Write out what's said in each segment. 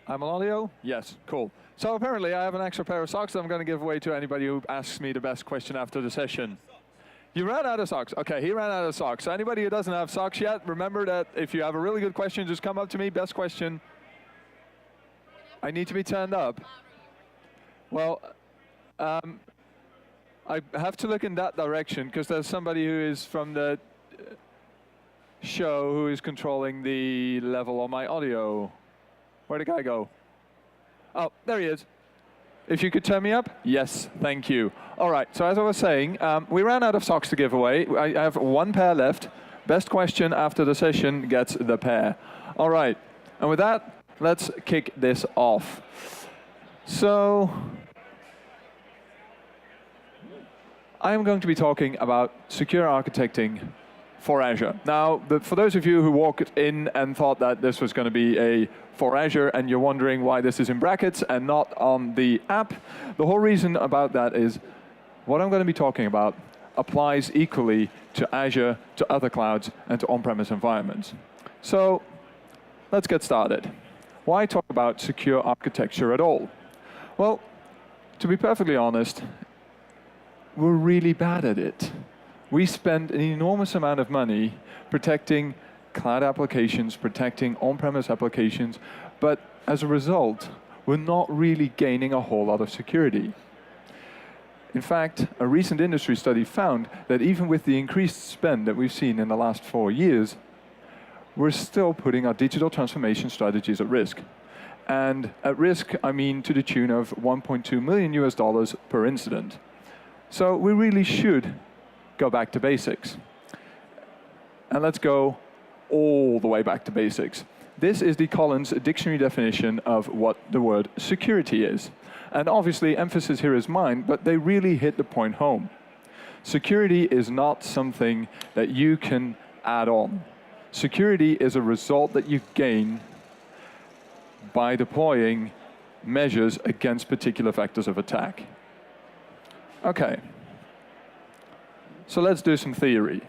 I'm on audio? Yes, cool. So apparently I have an extra pair of socks that I'm going to give away to anybody who asks me the best question after the session. You ran out of socks. Okay, he ran out of socks. So anybody who doesn't have socks yet, remember that if you have a really good question, just come up to me, best question. I need to be turned up. Well, I have to look in that direction because there's somebody who is from the show who is controlling the level on my audio. Where'd the guy go? Oh, there he is. If you could turn me up? Yes, thank you. All right, so as I was saying, we ran out of socks to give away. I have one pair left. Best question after the session gets the pair. All right, and with that, let's kick this off. So, I am going to be talking about secure architecting for Azure. Now, for those of you who walked in and thought that this was going to be a for Azure and you're wondering why this is in brackets and not on the app, the whole reason about that is what I'm going to be talking about applies equally to Azure, to other clouds, and to on-premise environments. So let's get started. Why talk about secure architecture at all? Well, to be perfectly honest, we're really bad at it. We spend an enormous amount of money protecting cloud applications, protecting on-premise applications, but as a result, we're not really gaining a whole lot of security. In fact, a recent industry study found that even with the increased spend that we've seen in the last 4 years, we're still putting our digital transformation strategies at risk. And at risk, I mean to the tune of $1.2 million per incident. So we really should go back to basics. And let's go all the way back to basics. This is the Collins dictionary definition of what the word security is. And obviously, emphasis here is mine, but they really hit the point home. Security is not something that you can add on. Security is a result that you gain by deploying measures against particular vectors of attack. Okay. So let's do some theory.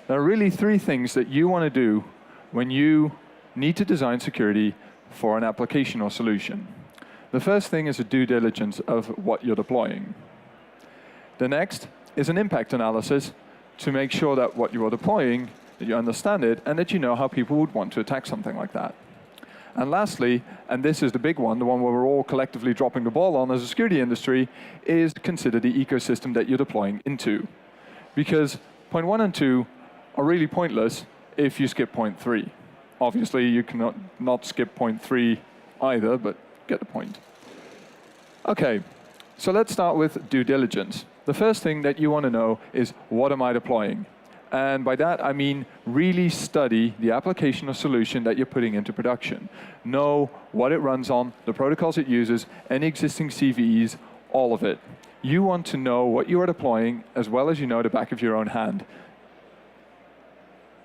There are really 3 things that you want to do when you need to design security for an application or solution. The first thing is a due diligence of what you're deploying. The next is an impact analysis to make sure that what you are deploying, that you understand it, and that you know how people would want to attack something like that. And lastly, and this is the big one, the one where we're all collectively dropping the ball on as a security industry, is consider the ecosystem that you're deploying into. Because point 1 and 2 are really pointless if you skip point 3. Obviously, you cannot not skip point 3 either, but get the point. Okay, so let's start with due diligence. The first thing that you want to know is, what am I deploying? And by that, I mean really study the application or solution that you're putting into production. Know what it runs on, the protocols it uses, any existing CVEs, all of it. You want to know what you are deploying as well as you know the back of your own hand.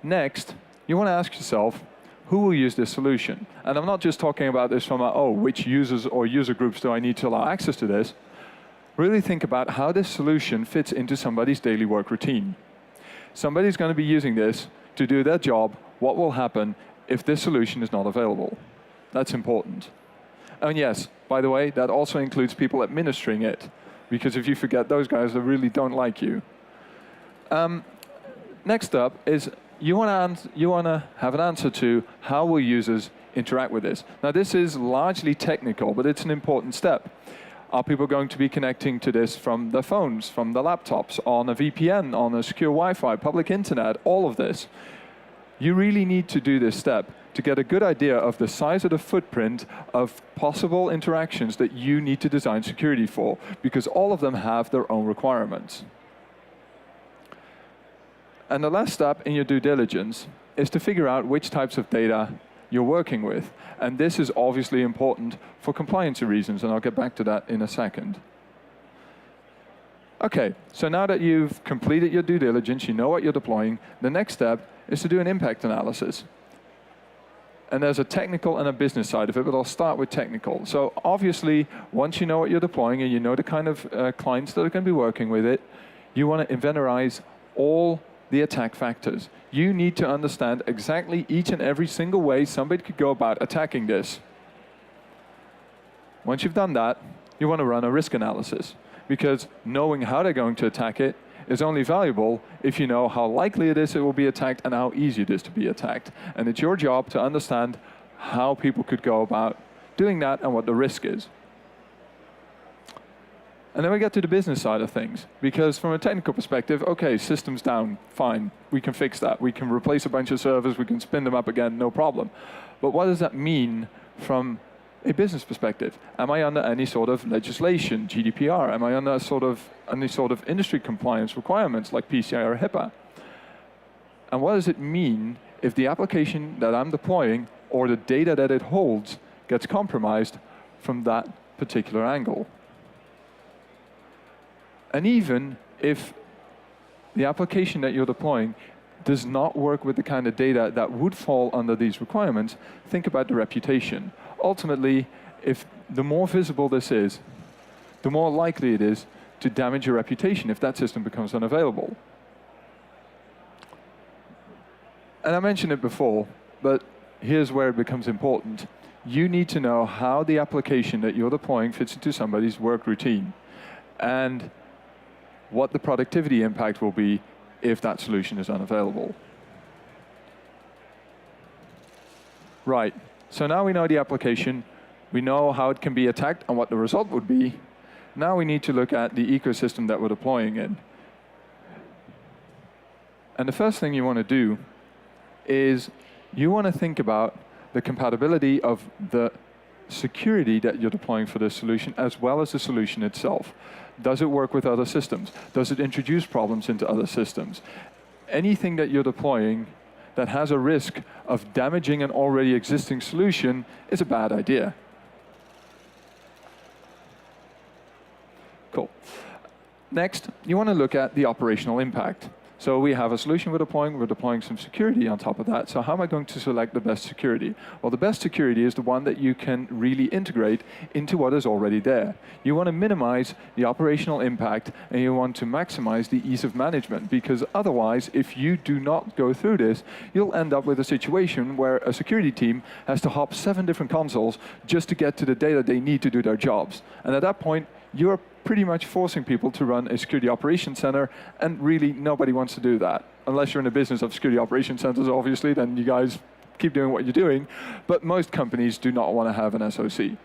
Next, you want to ask yourself, who will use this solution? And I'm not just talking about this from which users or user groups do I need to allow access to this? Really think about how this solution fits into somebody's daily work routine. Somebody's going to be using this to do their job. What will happen if this solution is not available? That's important. And yes, by the way, that also includes people administering it. Because if you forget those guys, they really don't like you. Next up is you want to have an answer to how will users interact with this. Now this is largely technical, but it's an important step. Are people going to be connecting to this from their phones, from their laptops, on a VPN, on a secure Wi-Fi, public internet, all of this? You really need to do this step to get a good idea of the size of the footprint of possible interactions that you need to design security for, because all of them have their own requirements. And the last step in your due diligence is to figure out which types of data you're working with. And this is obviously important for compliance reasons, and I'll get back to that in a second. Okay, so now that you've completed your due diligence, you know what you're deploying, the next step is to do an impact analysis. And there's a technical and a business side of it, but I'll start with technical. So obviously, once you know what you're deploying and you know the kind of clients that are going to be working with it, you want to inventorize all the attack factors. You need to understand exactly each and every single way somebody could go about attacking this. Once you've done that, you want to run a risk analysis, because knowing how they're going to attack it is only valuable if you know how likely it is it will be attacked and how easy it is to be attacked. And it's your job to understand how people could go about doing that and what the risk is. And then we get to the business side of things, because from a technical perspective, okay, system's down, fine, we can fix that. We can replace a bunch of servers, we can spin them up again, no problem. But what does that mean from a business perspective? Am I under any sort of legislation, GDPR? Am I under any sort of industry compliance requirements like PCI or HIPAA? And what does it mean if the application that I'm deploying or the data that it holds gets compromised from that particular angle? And even if the application that you're deploying does not work with the kind of data that would fall under these requirements, think about the reputation. Ultimately, if the more visible this is, the more likely it is to damage your reputation if that system becomes unavailable. And I mentioned it before, but here's where it becomes important. You need to know how the application that you're deploying fits into somebody's work routine, and what the productivity impact will be if that solution is unavailable. Right, so now we know the application, we know how it can be attacked and what the result would be. Now we need to look at the ecosystem that we're deploying in. And the first thing you want to do is you want to think about the compatibility of the security that you're deploying for this solution as well as the solution itself. Does it work with other systems? Does it introduce problems into other systems? Anything that you're deploying that has a risk of damaging an already existing solution is a bad idea. Cool. Next, you want to look at the operational impact. So we have a solution we're deploying some security on top of that. So how am I going to select the best security? Well, the best security is the one that you can really integrate into what is already there. You want to minimize the operational impact, and you want to maximize the ease of management, because otherwise, if you do not go through this, you'll end up with a situation where a security team has to hop 7 different consoles just to get to the data they need to do their jobs. And at that point, you're pretty much forcing people to run a security operations center, and really nobody wants to do that. Unless you're in the business of security operations centers, obviously, then you guys keep doing what you're doing. But most companies do not want to have an SOC.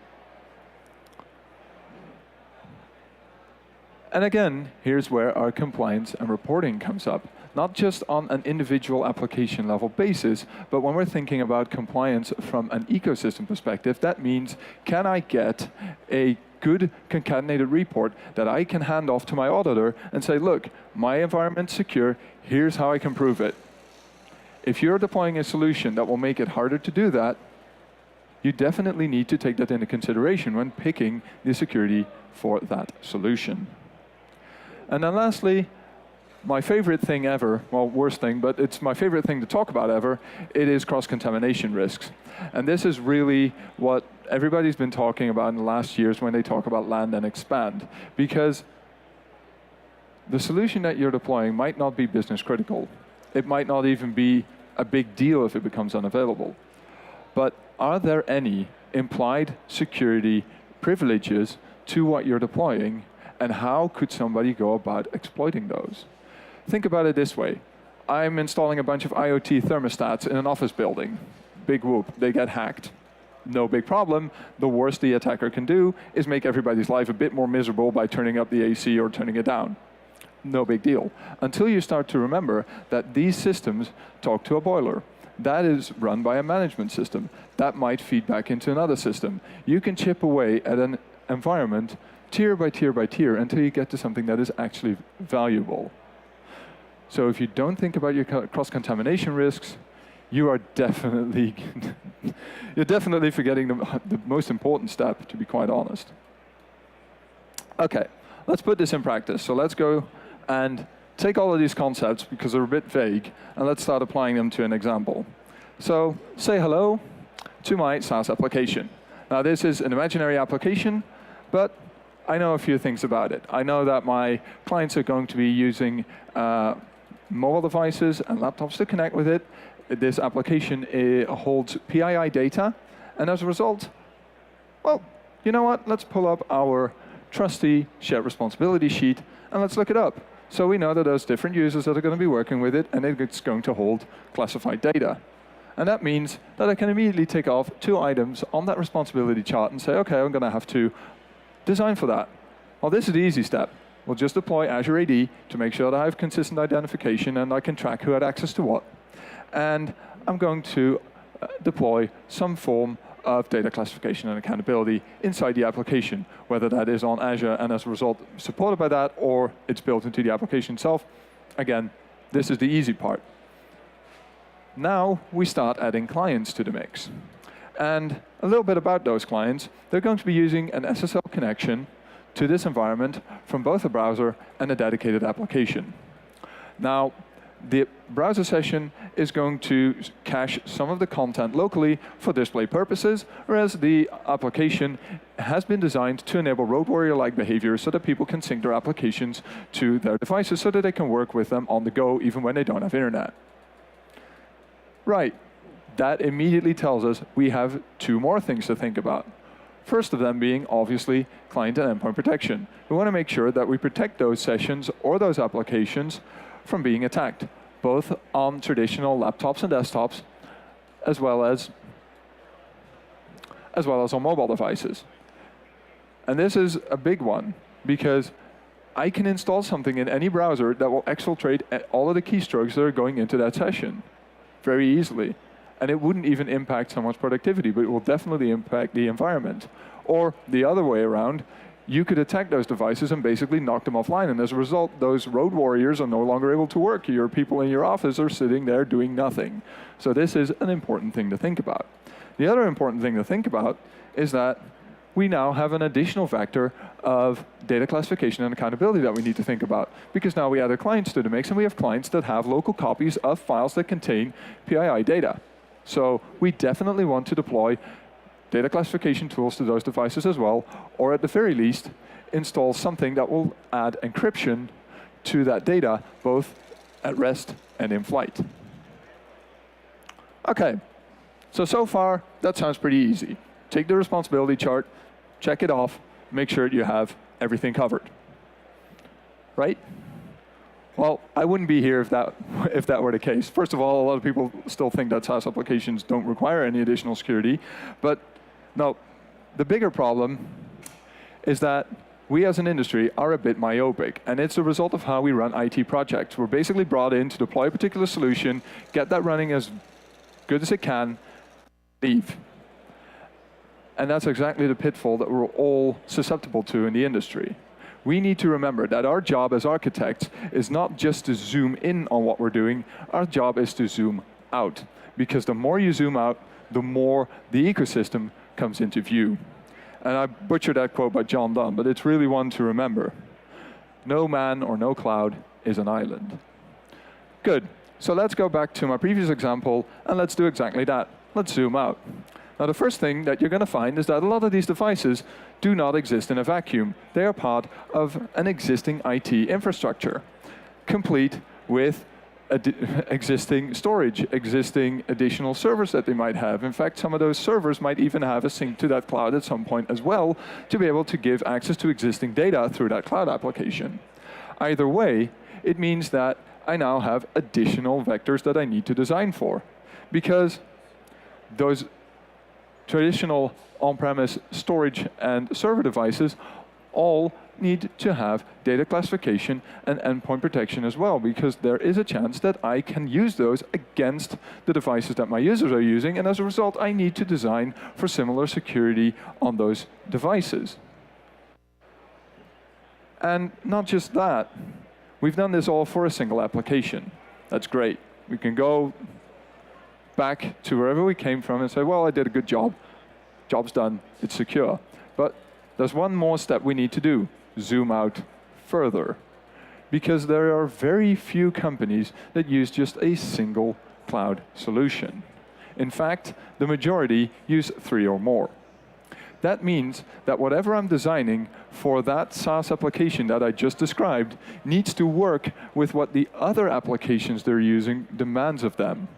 And again, here's where our compliance and reporting comes up. Not just on an individual application level basis, but when we're thinking about compliance from an ecosystem perspective, that means, can I get a good concatenated report that I can hand off to my auditor and say, look, my environment's secure, here's how I can prove it. If you're deploying a solution that will make it harder to do that, you definitely need to take that into consideration when picking the security for that solution. And then lastly, my favorite thing ever, well, worst thing, but it's my favorite thing to talk about ever, it is cross-contamination risks. And this is really what everybody's been talking about in the last years when they talk about land and expand. Because the solution that you're deploying might not be business critical. It might not even be a big deal if it becomes unavailable. But are there any implied security privileges to what you're deploying, and how could somebody go about exploiting those? Think about it this way. I'm installing a bunch of IoT thermostats in an office building. Big whoop, they get hacked. No big problem. The worst the attacker can do is make everybody's life a bit more miserable by turning up the AC or turning it down. No big deal. Until you start to remember that these systems talk to a boiler. That is run by a management system. That might feed back into another system. You can chip away at an environment tier by tier by tier until you get to something that is actually valuable. So if you don't think about your cross-contamination risks, you are definitely you're definitely forgetting the most important step, to be quite honest. Okay, let's put this in practice. So let's go and take all of these concepts, because they're a bit vague, and let's start applying them to an example. So say hello to my SaaS application. Now this is an imaginary application, but I know a few things about it. I know that my clients are going to be using mobile devices and laptops to connect with it. This application holds PII data, and as a result, well, you know what, let's pull up our trusty shared responsibility sheet and let's look it up. So we know that there's different users that are going to be working with it, and it's going to hold classified data. And that means that I can immediately tick off 2 items on that responsibility chart and say, okay, I'm going to have to design for that. Well, this is the easy step. We'll just deploy Azure AD to make sure that I have consistent identification and I can track who had access to what. And I'm going to deploy some form of data classification and accountability inside the application, whether that is on Azure and as a result supported by that, or it's built into the application itself. Again, this is the easy part. Now we start adding clients to the mix. And a little bit about those clients. They're going to be using an SSL connection to this environment from both a browser and a dedicated application. Now, the browser session is going to cache some of the content locally for display purposes, whereas the application has been designed to enable road warrior-like behavior so that people can sync their applications to their devices so that they can work with them on the go even when they don't have internet. Right, that immediately tells us we have 2 more things to think about. First of them being, obviously, client and endpoint protection. We want to make sure that we protect those sessions or those applications from being attacked, both on traditional laptops and desktops, as well as on mobile devices. And this is a big one, because I can install something in any browser that will exfiltrate all of the keystrokes that are going into that session very easily. And it wouldn't even impact someone's productivity, but it will definitely impact the environment. Or the other way around, you could attack those devices and basically knock them offline, and as a result, those road warriors are no longer able to work. Your people in your office are sitting there doing nothing. So this is an important thing to think about. The other important thing to think about is that we now have an additional vector of data classification and accountability that we need to think about, because now we added clients to the mix, and we have clients that have local copies of files that contain PII data. So we definitely want to deploy data classification tools to those devices as well, or at the very least, install something that will add encryption to that data, both at rest and in flight. Okay, so far, that sounds pretty easy. Take the responsibility chart, check it off, make sure you have everything covered. Right? Well, I wouldn't be here if that were the case. First of all, a lot of people still think that SaaS applications don't require any additional security. But no, the bigger problem is that we as an industry are a bit myopic. And it's a result of how we run IT projects. We're basically brought in to deploy a particular solution, get that running as good as it can, leave. And that's exactly the pitfall that we're all susceptible to in the industry. We need to remember that our job as architects is not just to zoom in on what we're doing, our job is to zoom out. Because the more you zoom out, the more the ecosystem comes into view. And I butchered that quote by John Donne, but it's really one to remember. No man or no cloud is an island. Good, so let's go back to my previous example and let's do exactly that. Let's zoom out. Now, the first thing that you're going to find is that a lot of these devices do not exist in a vacuum. They are part of an existing IT infrastructure, complete with existing storage, existing additional servers that they might have. In fact, some of those servers might even have a sync to that cloud at some point as well to be able to give access to existing data through that cloud application. Either way, it means that I now have additional vectors that I need to design for, because those traditional on-premise storage and server devices all need to have data classification and endpoint protection as well, because there is a chance that I can use those against the devices that my users are using, and as a result, I need to design for similar security on those devices. And not just that, we've done this all for a single application. That's great. We can go back to wherever we came from and say, well, I did a good job. Job's done, it's secure. But there's one more step we need to do, zoom out further. Because there are very few companies that use just a single cloud solution. In fact, the majority use 3 or more. That means that whatever I'm designing for that SaaS application that I just described needs to work with what the other applications they're using demands of them.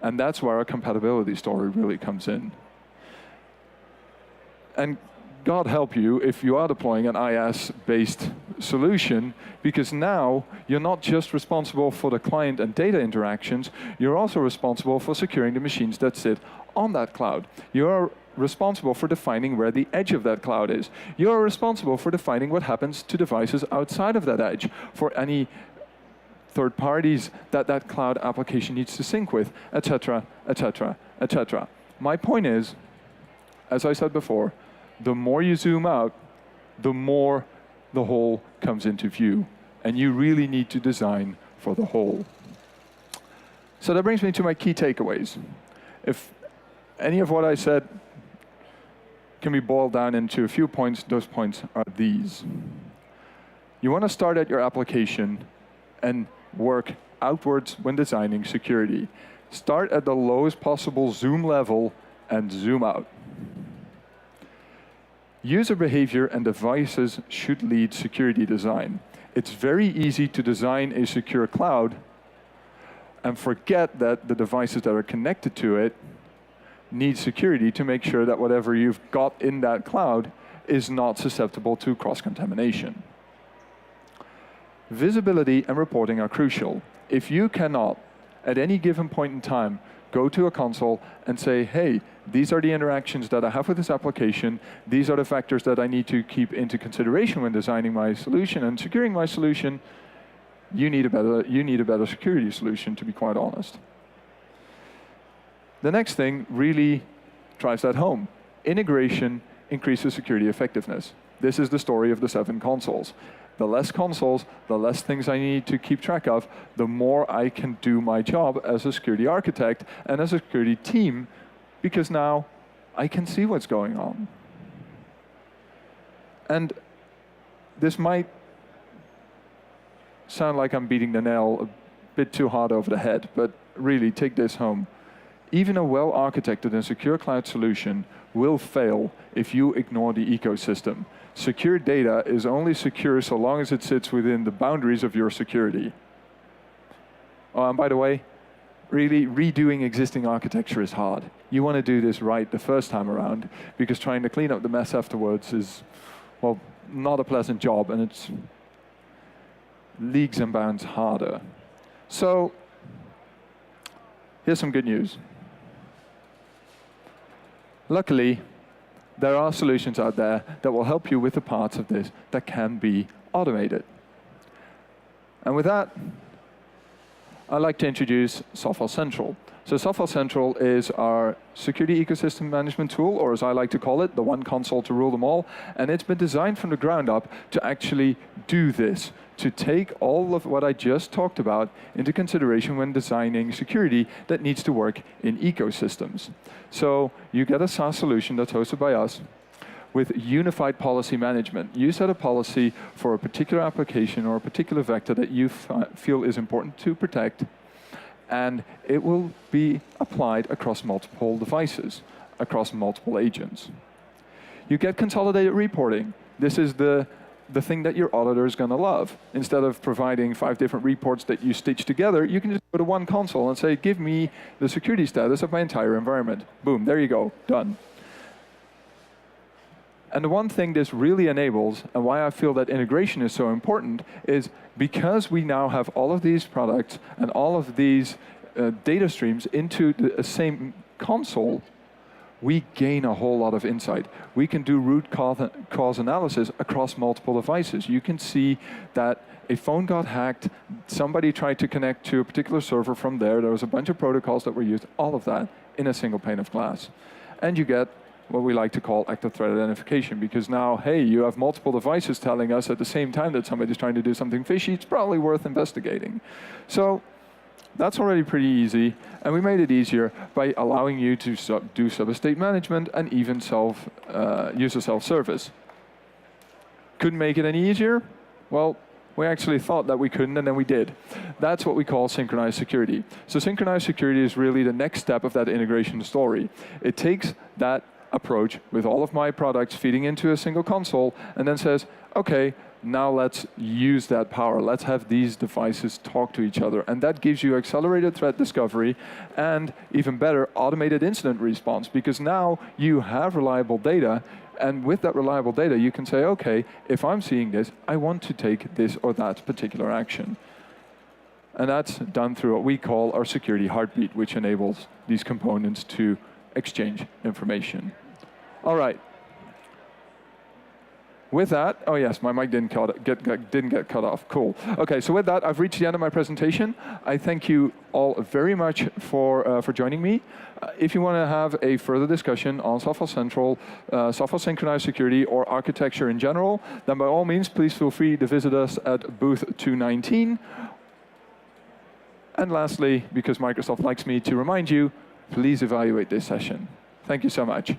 And that's where our compatibility story really comes in. And God help you if you are deploying an IaaS-based solution, because now you're not just responsible for the client and data interactions, you're also responsible for securing the machines that sit on that cloud. You're responsible for defining where the edge of that cloud is. You're responsible for defining what happens to devices outside of that edge, for any third parties that that cloud application needs to sync with, etc., etc., etc. My point is, as I said before, the more you zoom out, the more the whole comes into view. And you really need to design for the whole. So that brings me to my key takeaways. If any of what I said can be boiled down into a few points, those points are these. You want to start at your application and work outwards when designing security. Start at the lowest possible zoom level and zoom out. User behavior and devices should lead security design. It's very easy to design a secure cloud and forget that the devices that are connected to it need security to make sure that whatever you've got in that cloud is not susceptible to cross-contamination. Visibility and reporting are crucial. If you cannot, at any given point in time, go to a console and say, hey, these are the interactions that I have with this application, these are the factors that I need to keep into consideration when designing my solution and securing my solution, you need a better security solution, to be quite honest. The next thing really drives that home. Integration increases security effectiveness. This is the story of the 7 consoles. The less consoles, the less things I need to keep track of, the more I can do my job as a security architect and as a security team, because now I can see what's going on. And this might sound like I'm beating the nail a bit too hard over the head, but really take this home. Even a well-architected and secure cloud solution will fail if you ignore the ecosystem. Secure data is only secure so long as it sits within the boundaries of your security. Oh, and by the way, really, redoing existing architecture is hard. You want to do this right the first time around, because trying to clean up the mess afterwards is, well, not a pleasant job, and it's leagues and bounds harder. So, here's some good news. Luckily, there are solutions out there that will help you with the parts of this that can be automated. And with that, I'd like to introduce Software Central. So Software Central is our security ecosystem management tool, or as I like to call it, the one console to rule them all. And it's been designed from the ground up to actually do this, to take all of what I just talked about into consideration when designing security that needs to work in ecosystems. So you get a SaaS solution that's hosted by us with unified policy management. You set a policy for a particular application or a particular vector that you feel is important to protect, and it will be applied across multiple devices, across multiple agents. You get consolidated reporting. This is the thing that your auditor is going to love. Instead of providing 5 different reports that you stitch together, you can just go to one console and say, give me the security status of my entire environment. Boom, there you go, done. And the one thing this really enables, and why I feel that integration is so important, is because we now have all of these products and all of these data streams into the same console, we gain a whole lot of insight. We can do root cause analysis across multiple devices. You can see that a phone got hacked, somebody tried to connect to a particular server from there was a bunch of protocols that were used, all of that in a single pane of glass. And you get what we like to call active threat identification, because now, hey, you have multiple devices telling us at the same time that somebody's trying to do something fishy, it's probably worth investigating. So that's already pretty easy, and we made it easier by allowing you to do sub-estate management and even user self-service. Couldn't make it any easier? Well, we actually thought that we couldn't, and then we did. That's what we call synchronized security. So synchronized security is really the next step of that integration story. It takes that approach with all of my products feeding into a single console and then says, okay, now let's use that power. Let's have these devices talk to each other. And that gives you accelerated threat discovery and, even better, automated incident response, because now you have reliable data, and with that reliable data you can say, okay, if I'm seeing this, I want to take this or that particular action. And that's done through what we call our security heartbeat, which enables these components to exchange information. All right. With that, oh yes, my mic didn't get cut off. Cool. Okay, so with that, I've reached the end of my presentation. I thank you all very much for joining me. If you want to have a further discussion on Software Central, software synchronized security, or architecture in general, then by all means, please feel free to visit us at booth 219. And lastly, because Microsoft likes me to remind you, please evaluate this session. Thank you so much.